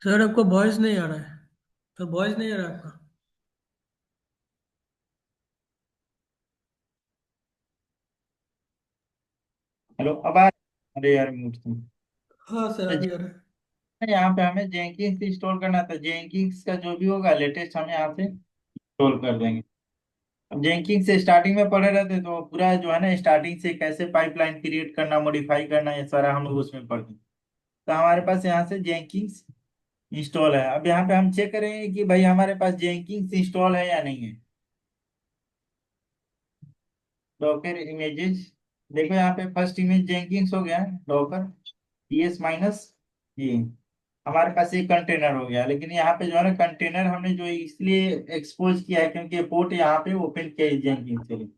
Sir आपका voice नहीं आ रहा है। सर वॉइस नहीं आ रहा है आपका। हेलो अब आ। अरे यार म्यूट थी। हाँ सर तो अभी आ रहा है। यहाँ पे हमें जेंकिंग्स इंस्टॉल करना था। जेंकिंग्स का जो भी होगा लेटेस्ट हम यहाँ से इंस्टॉल कर देंगे। अब जेंकिंग्स से स्टार्टिंग में पढ़े रहते तो पूरा जो है ना स्टार्टिंग से कैसे पाइपलाइन क्रिएट करना मॉडिफाई करना ये सारा हम लोग उसमें पढ़ते। तो हमारे पास यहाँ से जेंकिंग्स इंस्टॉल है। अब यहाँ पे हम चेक करेंगे कि भाई हमारे पास जेंकिंग्स इंस्टॉल है या नहीं है। डॉकर इमेजेस, देखो यहाँ पे फर्स्ट इमेज जेंकिंग्स हो गया। डॉकर ps माइनस ये हमारे पास एक कंटेनर हो गया। लेकिन यहाँ पे जो है ना कंटेनर हमने जो इसलिए एक्सपोज किया है क्योंकि पोर्ट यहाँ पे ओपन किया है जेंकिंग्स के लिए।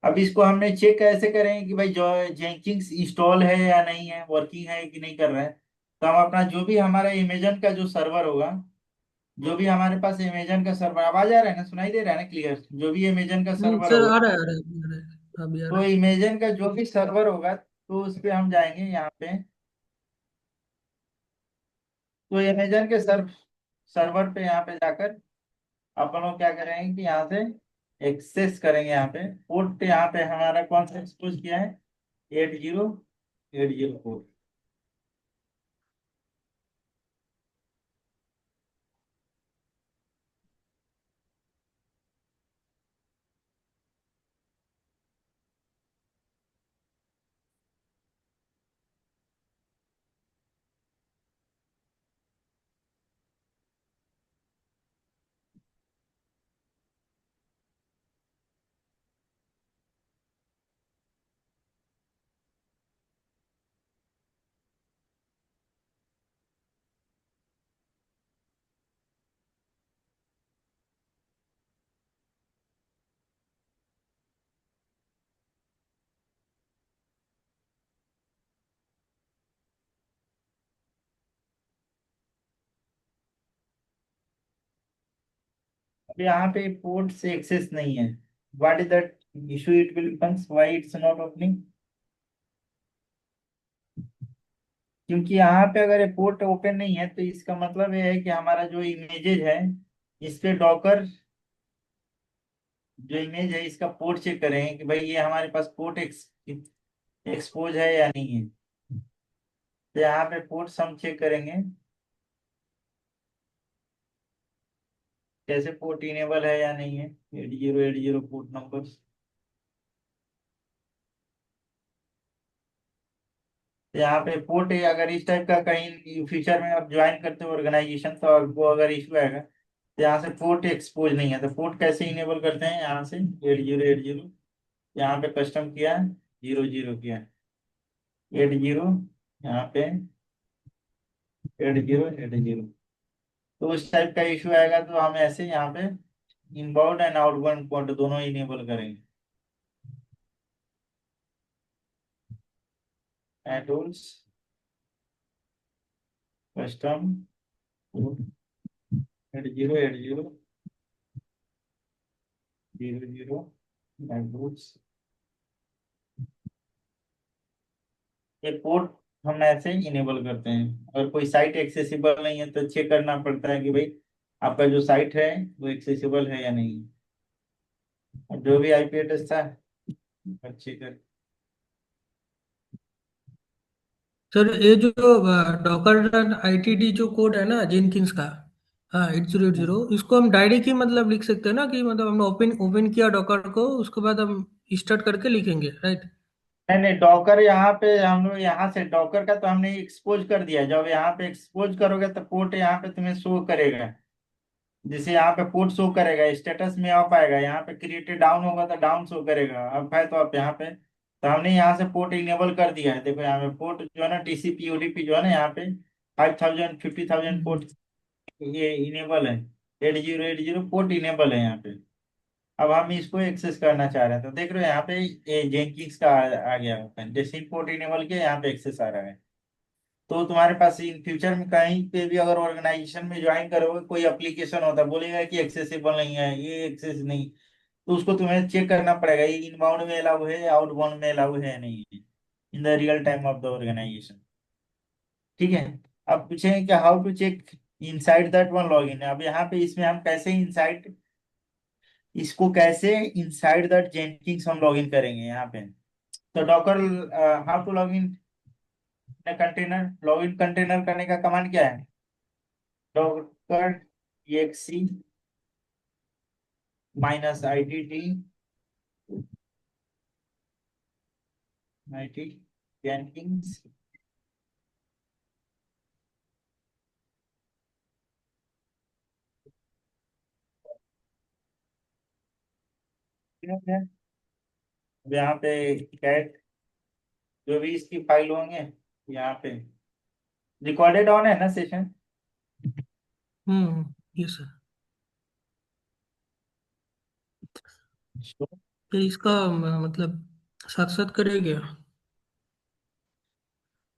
अब इसको हमने चेक कैसे करेंगे कि भाई जो जेंकिंग्स इंस्टॉल है या नहीं है, वर्किंग है कि नहीं कर रहा है। तो हम अपना जो भी हमारा इमेजन का जो सर्वर होगा, जो भी हमारे पास इमेजन का सर्वर, आवाज आ रहा है ना, सुनाई दे रहा है ना क्लियर, जो भी इमेजन का सर्वर सर होगा। आ रहा है आ रहा है अभी आ रहा है अभी आ तो रहा है। इमेजन का जो भी सर्वर होगा तो उस पे हम जाएंगे यहाँ पे। तो इमेजन के सर्वर पे यहाँ पे जाकर अपन लोग क्या करेंगे कि यहाँ से एक्सेस करेंगे। यहाँ पे पोर्ट यहाँ पे हमारा कौन सा एक्सपोज किया है, 80 804। अब यहाँ पे पोर्ट से एक्सेस नहीं है। What is that issue, it will becomes why it's not opening. क्योंकि यहाँ पे अगर ये पोर्ट ओपन नहीं है तो इसका मतलब ये है कि हमारा जो इमेजेज है इस पे डॉकर जो इमेज है इसका पोर्ट चेक करेंगे कि भाई ये हमारे पास पोर्ट एक्सपोज है या नहीं है। तो यहाँ पे पोर्ट हम चेक करेंगे कैसे पोर्ट इनेबल है या नहीं है। 80 80 पोर्ट नंबर। तो यहाँ पे पोर्ट अगर इस टाइप का कहीं फ्यूचर में आप ज्वाइन करते हो ऑर्गेनाइजेशन तो आपको अगर इशू आएगा तो यहाँ से पोर्ट एक्सपोज नहीं है। तो पोर्ट कैसे इनेबल करते हैं, यहाँ से 80 80 यहाँ पे कस्टम किया, 00 किया, 80 यहाँ पे 80 80। तो उस टाइप का इशू आएगा तो हम ऐसे यहाँ पे इनबाउंड एंड आउटबाउंड पोर्ट दोनों इनेबल करेंगे। टूल्स कस्टम 80 80 00 ये पोर्ट हम ऐसे ही इनेबल करते हैं। अगर कोई साइट एक्सेसिबल नहीं है तो चेक करना पड़ता है कि भाई आपका जो साइट है वो एक्सेसिबल है या नहीं। और जो भी आईपी एड्रेस था अच्छे कर। सर ये जो डॉकर आईटीडी जो कोड है ना जेनकिंस का, हाँ 8080, इसको हम डायरेक्ट ही मतलब लिख सकते हैं ना कि मतलब हमने ओपन ओपन किया डॉकर को, उसके बाद हम स्टार्ट करके लिखेंगे, राइट? नहीं नहीं, डॉकर यहाँ पे हम लोग यहाँ से डॉकर का तो हमने एक्सपोज कर दिया। जब यहाँ पे एक्सपोज करोगे तो पोर्ट यहाँ पे तुम्हें शो करेगा। जैसे यहाँ पे पोर्ट शो करेगा, स्टेटस में अप आएगा, यहाँ पे क्रिएटेड डाउन होगा तो डाउन शो करेगा, अप है तो अप। यहाँ पे तो हमने यहाँ से पोर्ट इनेबल कर दिया है। देखो यहाँ पे पोर्ट जो है ना टीसीपी ओडीपी जो है ना यहाँ पे 5000 50,000 पोर्ट ये इनेबल है। 80 80 पोर्ट इनेबल है यहाँ पे। अब हम इसको एक्सेस करना चाह रहे हैं तो देख रहे हो यहाँ पे ये जेंकिंग्स का आ गया ओपन। जैसे ही पोर्ट इनेबल किया यहाँ पे एक्सेस आ रहा है। तो तुम्हारे पास इन फ्यूचर में कहीं पे भी अगर ऑर्गेनाइजेशन में ज्वाइन करोगे कोई एप्लीकेशन होता है बोलेगा कि एक्सेसिबल नहीं है, ये एक्सेस नहीं, तो उसको तुम्हें चेक करना पड़ेगा ये इनबाउंड में अलाउ है आउटबाउंड में अलाउ है नहीं है in the real time of the organisation. ठीक है। अब पूछेंगे कि how to check inside that one login. अब यहाँ पे इसमें हम कैसे इनसाइड, इसको कैसे इनसाइड दैट जेनकिंस हम लॉगिन करेंगे यहाँ पे। तो Docker, how to login container, login container करने का कमांड क्या है? Docker exec minus IDD IT Jenkins. अब यहाँ पे कैट, जो भी इसकी फाइल होंगे यहाँ पे, रिकॉर्डेड ऑन है ना सेशन? ये सर। फिर इसका मतलब साथ साथ करेगा।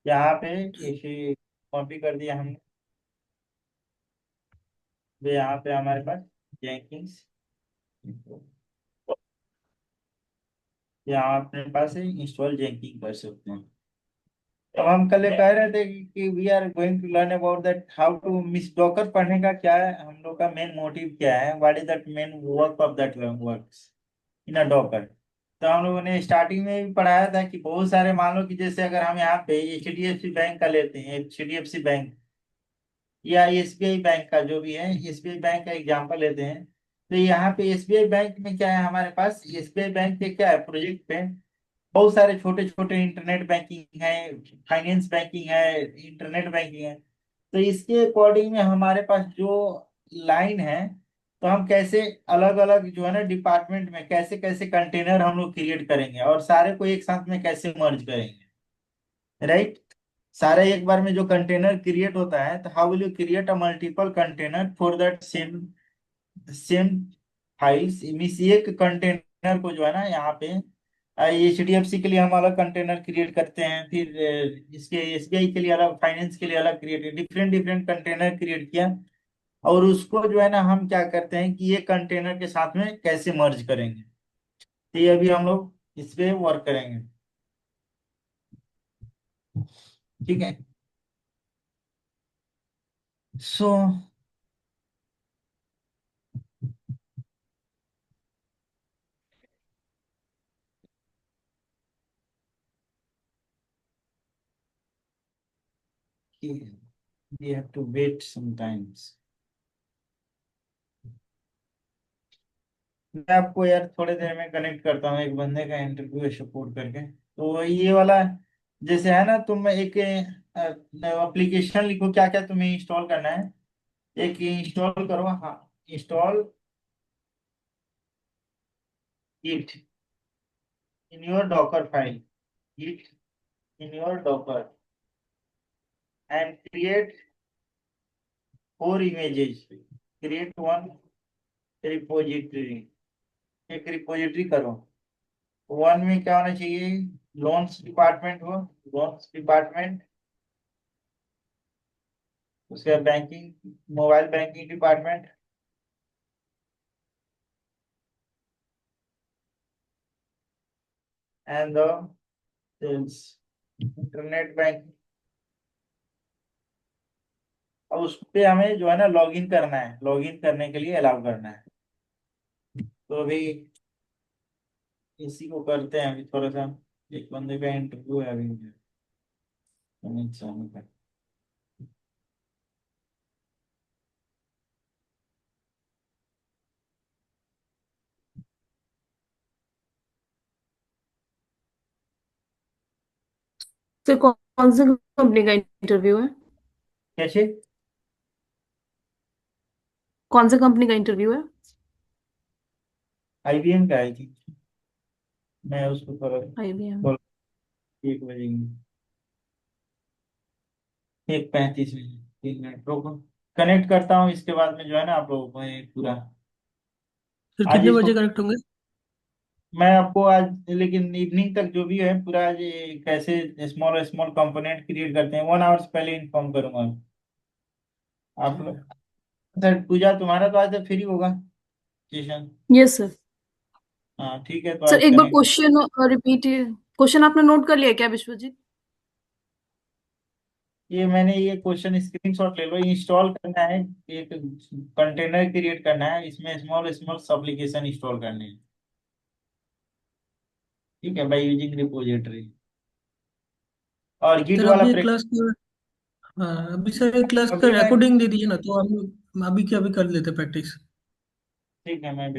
यहाँ पे इसे कॉपी कर दिया हमने। तो यहाँ पे हमारे पास जेंकिंस, यहाँ अपने पास है इंस्टॉल जेंकिंग कर सकते हैं। अब हम कल ये कह रहे थे कि we are going to learn about that how to miss Docker. पढ़ने का क्या है हम लोग का मेन मोटिव, क्या है, what is that main work of that works in a Docker. तो हम लोगों ने स्टार्टिंग में भी पढ़ाया था कि बहुत सारे, मान लो कि जैसे अगर हम यहाँ पे HDFC बैंक का लेते हैं, HDFC बैंक या SBI बैंक का, जो भी है SBI बैंक का एग्जांपल लेते हैं। तो यहाँ पे SBI बैंक में क्या है, हमारे पास SBI बैंक के क्या है प्रोजेक्ट पे बहुत सारे छोटे छोटे इंटरनेट बैंकिंग है, फाइनेंस बैंकिंग है, इंटरनेट बैंकिंग है। तो इसके अकॉर्डिंग में हमारे पास जो लाइन है, तो हम कैसे अलग अलग जो है ना डिपार्टमेंट में कैसे कैसे कंटेनर हम लोग क्रिएट करेंगे और सारे को एक साथ में कैसे मर्ज करेंगे, राइट। सारे एक बार में जो कंटेनर क्रिएट होता है, तो how will you create a multiple container for that same same files. Means एक कंटेनर को जो है ना यहाँ पे HDFC के लिए हम अलग कंटेनर क्रिएट करते हैं, फिर इसके SBI के लिए अलग, फाइनेंस के लिए अलग create, different different container create किया। और उसको जो है ना हम क्या करते हैं कि ये कंटेनर के साथ में कैसे मर्ज करेंगे। तो ये अभी हम लोग इस पे वर्क करेंगे, ठीक है। सो we have to wait sometimes। मैं आपको यार थोड़ी देर में कनेक्ट करता हूँ, एक बंदे का इंटरव्यू है सपोर्ट करके। तो ये वाला जैसे है ना, तुम एक एप्लीकेशन लिखो, क्या क्या तुम्हें इंस्टॉल करना है। एक इंस्टॉल करो, हाँ, install it in your Docker file, it in your Docker and create 4 images, create one repository, एक रिपोजिटरी करो। वन में क्या होना चाहिए, लोन्स डिपार्टमेंट हो, लोन्स डिपार्टमेंट। उसके बाद banking, mobile banking department. And the sales, internet bank. अब उस पे हमें जो है ना लॉगिन करना है, लॉगिन करने के लिए अलाउ करना है। तो अभी इसी को करते हैं, अभी थोड़ा सा एक बंदे का इंटरव्यू है अभी मुझे, अमित शाह का। सर कौन सी कंपनी का इंटरव्यू है? कैसे? कौन सी कंपनी का इंटरव्यू है? IBM का है जी। मैं उसको थोड़ा IBM। कॉल 1 बजे, 1:35 में, 3 मिनट रोको, कनेक्ट करता हूँ। इसके बाद में जो है ना आप लोगों को ये पूरा फिर आज कितने इसको, बजे कनेक्ट होंगे? मैं आपको आज लेकिन इवनिंग तक जो भी है पूरा, आज ये कैसे स्मॉल स्मॉल कंपोनेंट क्रिएट करते हैं 1 आवर्स पहले इन्फॉर्म करूंगा आप ठीक लोग। है। सर पूजा, तुम्हारा तो आज तो फ्री होगा सेशन? Yes sir. हाँ ठीक है, तो सर आज एक बार कनेक्ट। क्वेश्चन रिपीट, क्वेश्चन आपने नोट कर लिया क्या विश्वजीत? ये मैंने ये क्वेश्चन स्क्रीनशॉट ले लो, इंस्टॉल करना है। एक कंटेनर क्रिएट करना है, इसमें स्मॉल स्मॉल एप्लीकेशन इंस्टॉल करने हैं। ठीक है, बाय यूजिंग रिपोजिटरी। और गिट सर वाला अभी प्रैक्टिस। क्लास का, हाँ अभी सर क्लास का अभी मैं रिकॉर्डिंग दे दीजिए ना, तो हम अभी क्या अभी कर लेते प्रैक्टिस। ठीक है, मैं